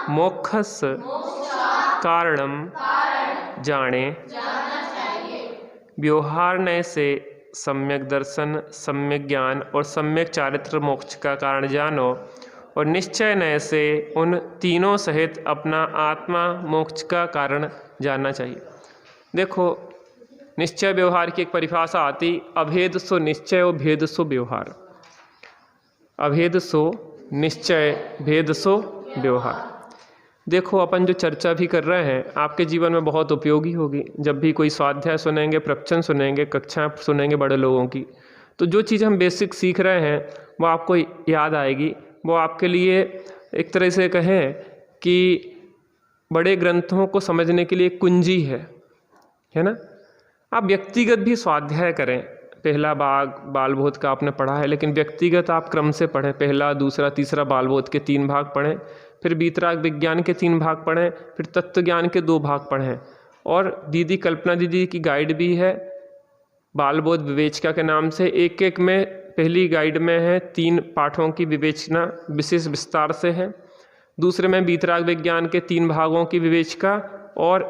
मोक्षस कारणम जाने। व्यवहार नय से सम्यक दर्शन, सम्यक ज्ञान और सम्यक चारित्र मोक्ष का कारण जानो, और निश्चय नय से उन तीनों सहित अपना आत्मा मोक्ष का कारण जानना चाहिए। देखो, निश्चय व्यवहार की एक परिभाषा आती, अभेद सो निश्चय और भेद सो व्यवहार। अभेद सो निश्चय, भेद सो व्यवहार। देखो, अपन जो चर्चा भी कर रहे हैं आपके जीवन में बहुत उपयोगी होगी। जब भी कोई स्वाध्याय सुनेंगे, प्रवचन सुनेंगे, कक्षा सुनेंगे बड़े लोगों की, तो जो चीज़ हम बेसिक सीख रहे हैं वो आपको याद आएगी। वो आपके लिए एक तरह से कहें कि बड़े ग्रंथों को समझने के लिए कुंजी है ना। आप व्यक्तिगत भी स्वाध्याय करें। पहला भाग बालबोध का आपने पढ़ा है, लेकिन व्यक्तिगत आप क्रम से पढ़ें। पहला, दूसरा, तीसरा बालबोध के 3 भाग पढ़ें, फिर वीतराग विज्ञान के 3 भाग पढ़ें, फिर तत्व ज्ञान के 2 भाग पढ़ें। और दीदी कल्पना दीदी की गाइड भी है बालबोध विवेचिका के नाम से। एक एक में पहली गाइड में है 3 पाठों की विवेचना विशेष विस्तार से है। दूसरे में वीतराग विज्ञान के 3 भागों की विवेचिका और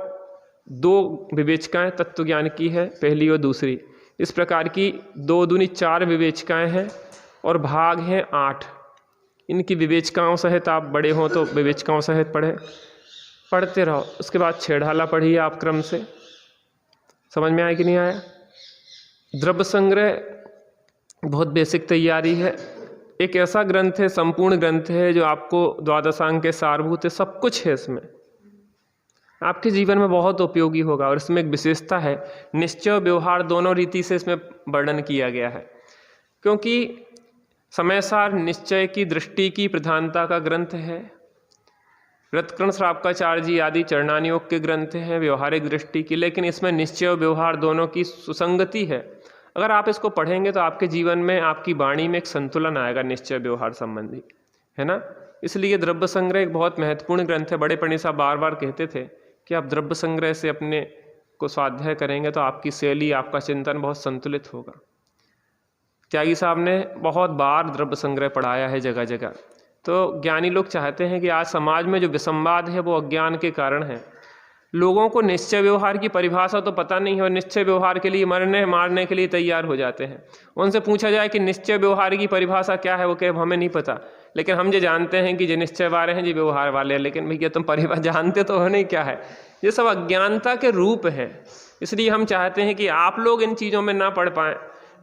2 विवेचिकाएँ तत्व ज्ञान की है, पहली और दूसरी। इस प्रकार की 2 दूनी 4 विवेचिकाएँ हैं और भाग हैं 8। इनकी विवेचिकाओं सहित आप बड़े हों तो विवेचिकाओं सहित पढ़ते रहो। उसके बाद छेड़हाला पढ़िए आप क्रम से। समझ में आया कि नहीं आया? द्रव्य संग्रह बहुत बेसिक तैयारी है। एक ऐसा ग्रंथ है, संपूर्ण ग्रंथ है, जो आपको द्वादशांग के सारभूत है, सब कुछ है इसमें, आपके जीवन में बहुत उपयोगी होगा। और इसमें एक विशेषता है, निश्चय और व्यवहार दोनों रीति से इसमें वर्णन किया गया है, क्योंकि समयसार निश्चय की दृष्टि की प्रधानता का ग्रंथ है। रत्कर्ण श्रावकाचार्य जी आदि चरणानियोग के ग्रंथ हैं व्यवहारिक दृष्टि की, लेकिन इसमें निश्चय और व्यवहार दोनों की सुसंगति है। अगर आप इसको पढ़ेंगे तो आपके जीवन में, आपकी वाणी में एक संतुलन आएगा निश्चय व्यवहार संबंधी, है ना। इसलिए द्रव्य संग्रह एक बहुत महत्वपूर्ण ग्रंथ है। बड़े पंडित साहब बार बार कहते थे कि आप द्रव्य संग्रह से अपने को स्वाध्याय करेंगे तो आपकी शैली, आपका चिंतन बहुत संतुलित होगा। त्यागी साहब ने बहुत बार द्रव्य संग्रह पढ़ाया है जगह जगह। तो ज्ञानी लोग चाहते हैं कि आज समाज में जो विसंवाद है वो अज्ञान के कारण है। लोगों को निश्चय व्यवहार की परिभाषा तो पता नहीं है और निश्चय व्यवहार के लिए मरने मारने के लिए तैयार हो जाते हैं। उनसे पूछा जाए कि निश्चय व्यवहार की परिभाषा क्या है, वो कहे हमें नहीं पता, लेकिन हम जो जानते हैं कि जो निश्चय वाले हैं, जो व्यवहार वाले हैं। लेकिन भैया तुम परिभाषा जानते तो हो नहीं क्या है। ये सब अज्ञानता के रूप हैं। इसलिए हम चाहते हैं कि आप लोग इन चीज़ों में ना पढ़ पाएँ,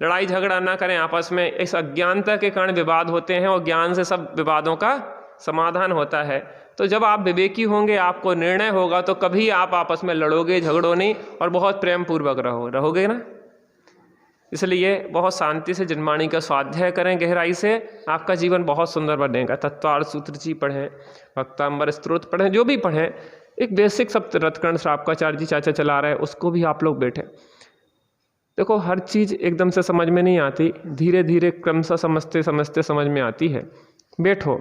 लड़ाई झगड़ा ना करें आपस में। इस अज्ञानता के कारण विवाद होते हैं और ज्ञान से सब विवादों का समाधान होता है। तो जब आप विवेकी होंगे, आपको निर्णय होगा, तो कभी आप आपस में लड़ोगे झगड़ो नहीं और बहुत प्रेम पूर्वक रहोगे ना। इसलिए बहुत शांति से जनवाणी का स्वाध्याय करें गहराई से, आपका जीवन बहुत सुंदर बनेगा। तत्वार्थ सूत्र जी पढ़ें, भक्तांबर स्तोत्र पढ़ें, जो भी पढ़ें, एक बेसिक सब रत्कर्ण श्रावकाचार्य जी चाचा चला रहे हैं, उसको भी आप लोग बैठें। देखो, हर चीज़ एकदम से समझ में नहीं आती, धीरे धीरे क्रमशः समझते समझते समझ में आती है। बैठो,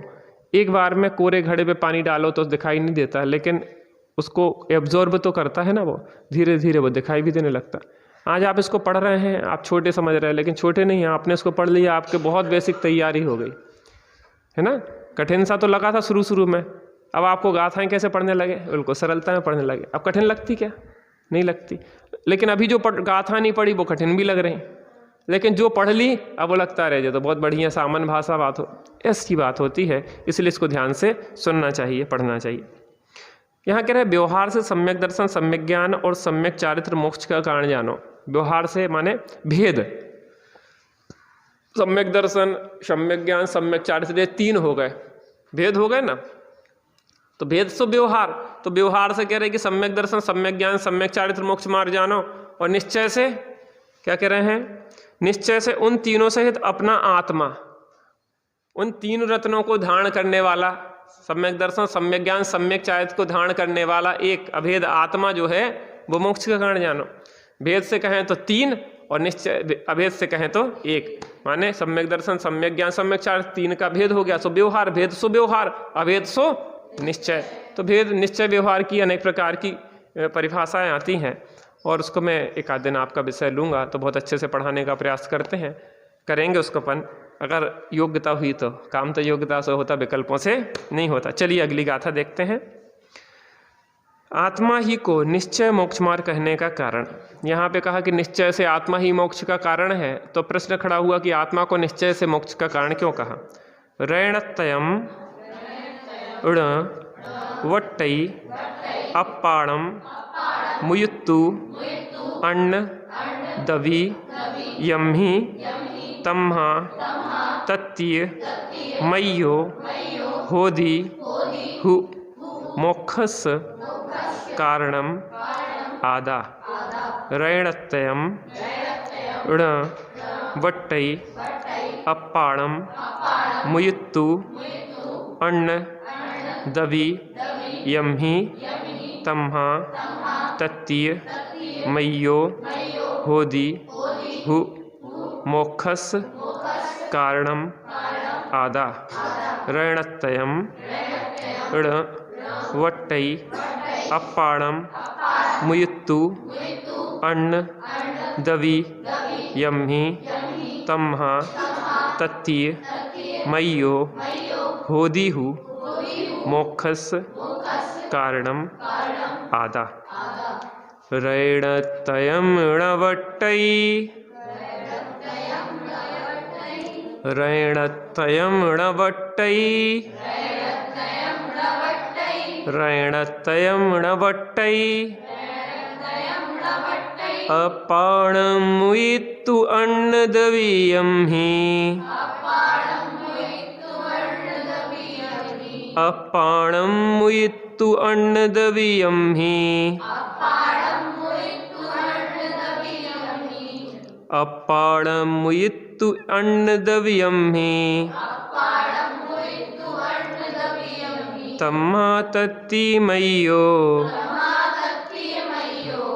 एक बार में कोरे घड़े पे पानी डालो तो दिखाई नहीं देता, लेकिन उसको एब्जॉर्ब तो करता है ना, वो धीरे धीरे वो दिखाई भी देने लगता। आज आप इसको पढ़ रहे हैं, आप छोटे समझ रहे हैं, लेकिन छोटे नहीं हैं, आपने इसको पढ़ लिया, आपके बहुत बेसिक तैयारी हो गई, है ना। कठिन सा तो लगा था शुरू में, अब आपको गाथाएँ कैसे पढ़ने लगे, बिल्कुल सरलता में पढ़ने लगे। अब कठिन लगती क्या? नहीं लगती। लेकिन अभी जो गाथा नहीं पढ़ी वो कठिन भी लग रही, लेकिन जो पढ़ ली अब वो लगता रह जाए तो बहुत बढ़िया सामान्य भाषा बात हो, ऐसी बात होती है। इसलिए इसको ध्यान से सुनना चाहिए, पढ़ना चाहिए। यहाँ कह रहे हैं व्यवहार से सम्यक दर्शन, सम्यक ज्ञान और सम्यक चारित्र मोक्ष का कारण जानो। व्यवहार से माने भेद, सम्यक दर्शन, सम्यक ज्ञान, सम्यक चारित्र, 3 हो गए, भेद हो गए ना। तो भेद सो व्यवहार, तो व्यवहार से कह रहे हैं कि सम्यक दर्शन, सम्यक ज्ञान, सम्यक चारित्र मोक्ष मार्ग जानो। और निश्चय से क्या कह रहे हैं? निश्चय से उन तीनों सहित अपना आत्मा, उन 3 रत्नों को धारण करने वाला, सम्यक दर्शन, सम्यक ज्ञान, सम्यक चारित्र को धारण करने वाला एक अभेद आत्मा जो है वो मोक्ष का कारण जानो। भेद से कहें तो 3 और निश्चय अभेद से कहें तो 1, माने सम्यक दर्शन, सम्यक ज्ञान, सम्यक चारित्र, 3 का भेद हो गया। सो व्यवहार, भेद सो व्यवहार, अभेद सो निश्चय। तो भेद निश्चय व्यवहार की अनेक प्रकार की परिभाषाएं आती हैं और उसको मैं एक आध दिन आपका विषय लूँगा तो बहुत अच्छे से पढ़ाने का प्रयास करेंगे उसको अपन। अगर योग्यता हुई तो। काम तो योग्यता से होता, विकल्पों से नहीं होता। चलिए अगली गाथा देखते हैं। आत्मा ही को निश्चय मोक्ष मार्ग कहने का कारण। यहाँ पे कहा कि निश्चय से आत्मा ही मोक्ष का कारण है, तो प्रश्न खड़ा हुआ कि आत्मा को निश्चय से मोक्ष का कारण क्यों कहा। रैणतयम उण वट्टई अप्पाणम मुयुत्तु अन्न दवि यम्हि तम्हा तत्तीय मय्यो होदि हु मोक्षस कारणम आदा। रैणतयम उण वट्टई अप्पाणम मुयुत्तु अन्न दवि यम्हि तम्हा तत्तीय मय्यो होदि हु मोक्षस कारणम आदा। रैणतयम उण वट्टई अप्पाणम मुयुत्तु अन्न दवि यम्हि तम्हा तत्तीय मय्यो होदि हु मोक्षस कारणम आदा। रैणतयम णवट्टई रैणतयम णवट्टई रैणतयम णवट्टई अप्पाणम मुयुत्तु अन्न दवि यम्हि अप्पाणम मुयुत्तु अन्न दवि यम्हि अप्पाणम मुयुत्तु अन्न दवि यम्हि तम्हा तत्तीय मय्यो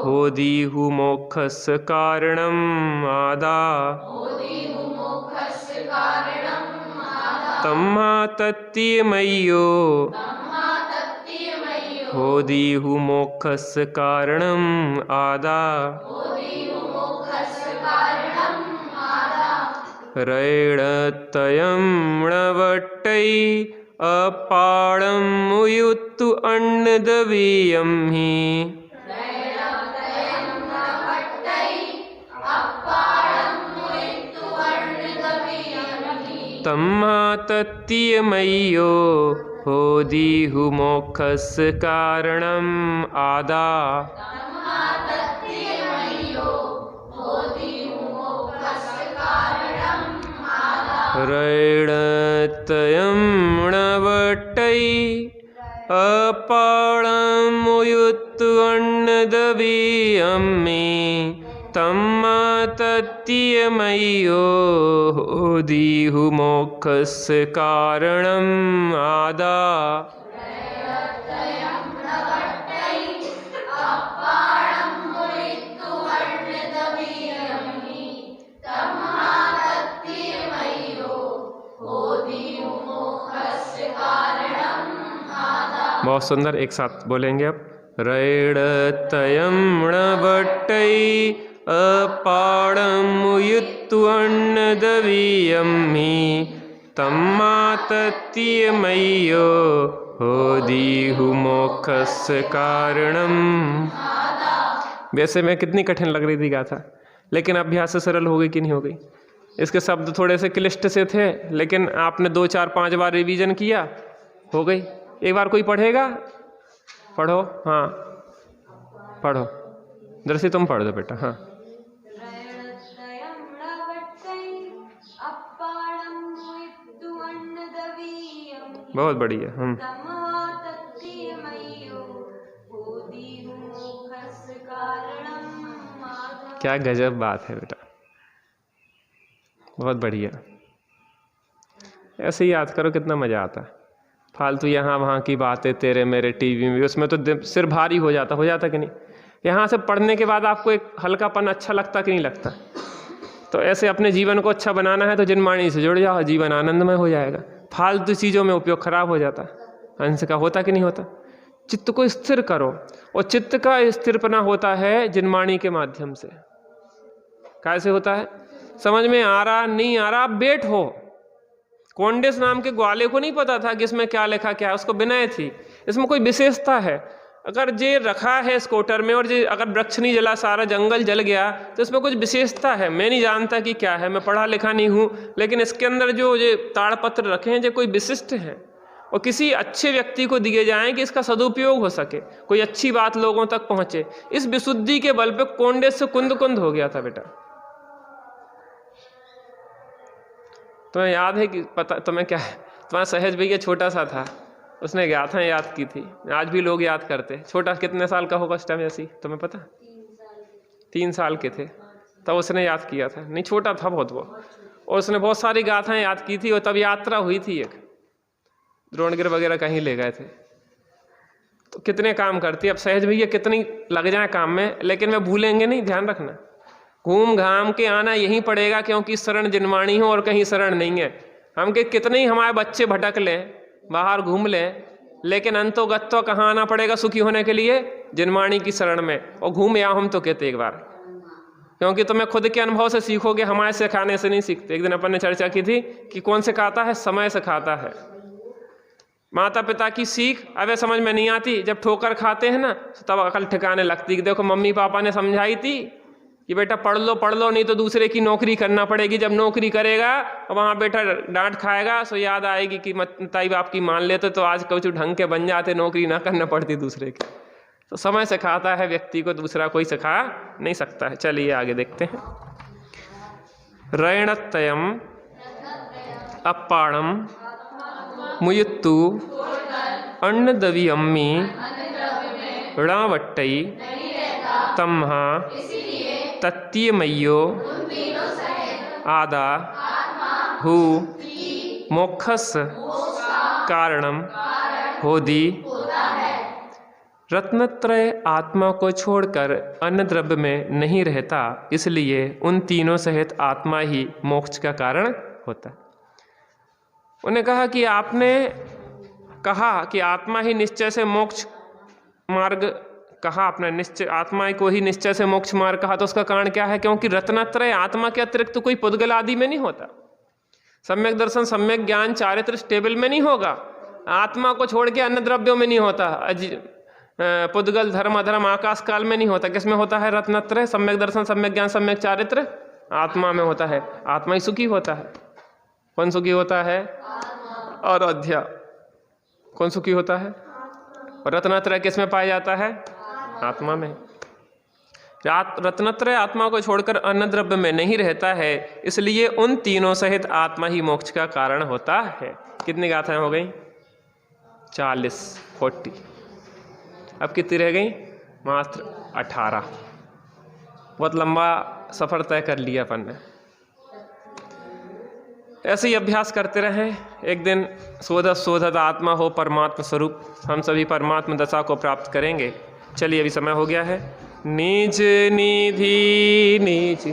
होदि हु मोक्षस कारणम आदा। तम्हा तत्तीय मय्यो होदि हु मोक्षस कारणम आदा। रैणतयम णवट्टई अप्पाणम मुयुत्तु अन्न दवि यम्हि तम्हा तत्तीय मय्यो होदि हु मोक्षस कारणम आदा। रैणतयम णवट्टई अप्पाणम मुयुत्तु अन्न दवि यम्हि तम्हा तत्तीय मय्यो होदि हु मोक्षस कारणम आदा। बहुत सुंदर, एक साथ बोलेंगे अब। रैणतयम णवट्टई अप्पाणम मुयुत्तु अन्न दवि यम्हि तम्हा तत्तीय मय्यो होदि हु मोक्षस कारणम। वैसे मैं कितनी कठिन लग रही थी गाथा, लेकिन अभ्यास से सरल हो गई कि नहीं हो गई। इसके शब्द थोड़े से क्लिष्ट से थे, लेकिन आपने 2 4 5 बार रिवीजन किया, हो गई। एक बार कोई पढ़ेगा? पढ़ो। हाँ पढ़ो, दर्शी तुम पढ़ दो बेटा। हाँ। बहुत बढ़िया। क्या गजब बात है बेटा, बहुत बढ़िया। ऐसे ही याद करो, कितना मज़ा आता है। फालतू यहाँ वहाँ की बातें तेरे मेरे टीवी में, उसमें तो सिर भारी हो जाता कि नहीं। यहाँ से पढ़ने के बाद आपको एक हल्कापन अच्छा लगता कि नहीं लगता। तो ऐसे अपने जीवन को अच्छा बनाना है तो जिनवाणी से जुड़ जाओ, जीवन आनंदमय हो जाएगा। फालतू चीज़ों में उपयोग खराब हो जाता है। अंश का होता कि नहीं होता। चित्त को स्थिर करो, और चित्त का स्थिरपना होता है जिनवाणी के माध्यम से। कैसे होता है? समझ में आ रहा नहीं आ रहा, आप बैठो, कोंडेस नाम के ग्वाले को नहीं पता था कि इसमें क्या लिखा क्या है, उसको विनय थी, इसमें कोई विशेषता है। अगर जे रखा है स्कूटर में और जे अगर वृक्ष नहीं जला, सारा जंगल जल गया, तो इसमें कुछ विशेषता है। मैं नहीं जानता कि क्या है, मैं पढ़ा लिखा नहीं हूँ, लेकिन इसके अंदर जो ये ताड़पत्र रखे हैं जो कोई विशिष्ट हैं और किसी अच्छे व्यक्ति को दिए जाएं कि इसका सदुपयोग हो सके, कोई अच्छी बात लोगों तक पहुँचे। इस विशुद्धि के बल पे कोंडेस से कुंद कुंद हो गया था बेटा। तुम्हें याद है कि पता तुम्हें क्या है, तुम्हारा सहज भैया छोटा सा था, उसने गाथा याद की थी, आज भी लोग याद करते। छोटा कितने साल का होगा उस टाइम ऐसी, तुम्हें पता? 3 साल के थे तब उसने याद किया था, नहीं छोटा था बहुत वो, और उसने बहुत सारी गाथाएं याद की थी। और तब यात्रा हुई थी, एक द्रोणगिर वगैरह कहीं ले गए थे, तो कितने काम करती। अब सहज भैया कितनी लग जाए काम में, लेकिन वे भूलेंगे नहीं, ध्यान रखना। घूम घाम के आना यहीं पड़ेगा, क्योंकि शरण जिनवाणी हो और कहीं शरण नहीं है। हम के कितने ही हमारे बच्चे भटक लें, बाहर घूम लें, लेकिन अंतोगत तो कहाँ आना पड़ेगा सुखी होने के लिए? जिनवाणी की शरण में। और घूम आओ हम तो कहते एक बार, क्योंकि तुम्हें खुद के अनुभव से सीखोगे, हमारे सिखाने से नहीं सीखते। एक दिन अपन ने चर्चा की थी कि कौन सिखाता है? समय सिखाता है। माता पिता की सीख अब समझ में नहीं आती, जब ठोकर खाते हैं ना तब अकल ठिकाने लगती कि देखो मम्मी पापा ने समझाई थी कि बेटा पढ़ लो नहीं तो दूसरे की नौकरी करना पड़ेगी। जब नौकरी करेगा और वहाँ बेटा डांट खाएगा, सो याद आएगी कि ताई बाप की मान लेते तो आज कुछ ढंग के बन जाते, नौकरी ना करना पड़ती दूसरे की। तो समय सिखाता है व्यक्ति को, दूसरा कोई सिखा नहीं सकता है। चलिए आगे देखते हैं। रैणतयम अप्पाणम मुयुत्तु अन्नदवियम्मी णावट्टई तम्हा तत्तीयमय्यो आदा हु मोक्षस कारणम होदी। रत्नत्रय आत्मा को छोड़कर अन्य द्रव्य में नहीं रहता, इसलिए उन तीनों सहित आत्मा ही मोक्ष का कारण होता। उन्हें कहा कि आपने कहा कि आत्मा ही निश्चय से मोक्ष मार्ग कहा, आपने निश्चय आत्मा को ही निश्चय से मोक्ष मार्ग कहा, तो उसका कारण क्या है? क्योंकि रत्नत्रय आत्मा के अतिरिक्त तो कोई पुद्गल आदि में नहीं होता। सम्यक दर्शन, सम्यक ज्ञान, चारित्र स्टेबल में नहीं होगा। आत्मा को छोड़ के अन्य द्रव्यों में नहीं होता। पुद्गल, धर्म, अधर्म, आकाश काल में नहीं होता। किसमें होता है? रत्नत्रय, सम्यक दर्शन, सम्यक ज्ञान, सम्यक चारित्र, आत्मा में होता है। आत्मा ही सुखी होता है। कौन सुखी होता है? और अध्या कौन सुखी होता है? और रत्नत्रय किसमें पाया जाता है? आत्मा में। रत्नत्रय आत्मा को छोड़कर अन्य द्रव्य में नहीं रहता है, इसलिए उन तीनों सहित आत्मा ही मोक्ष का कारण होता है। कितनी गाथाएं हो गई? 40। अब कितनी रह गई? मात्र 18। बहुत लंबा सफर तय कर लिया अपन ने। ऐसे ही अभ्यास करते रहें। एक दिन शोधत आत्मा हो परमात्मा स्वरूप, हम सभी परमात्मा दशा को प्राप्त करेंगे। चलिए अभी समय हो गया है। निज निधि निज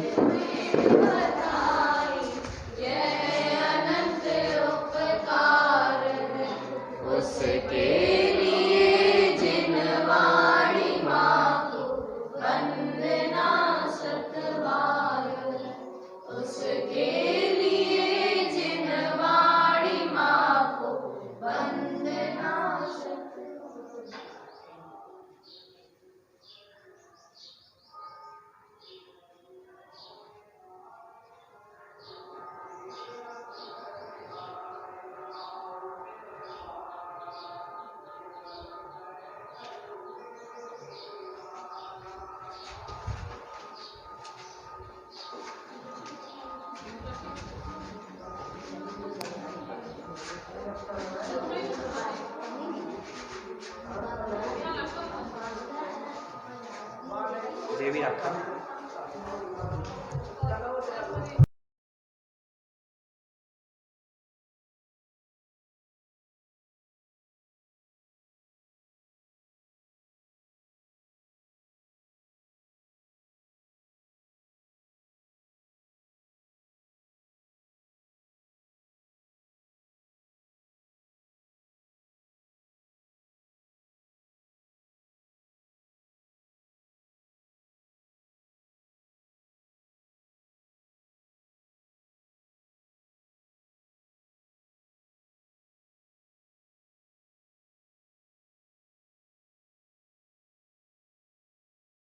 देवी रखा।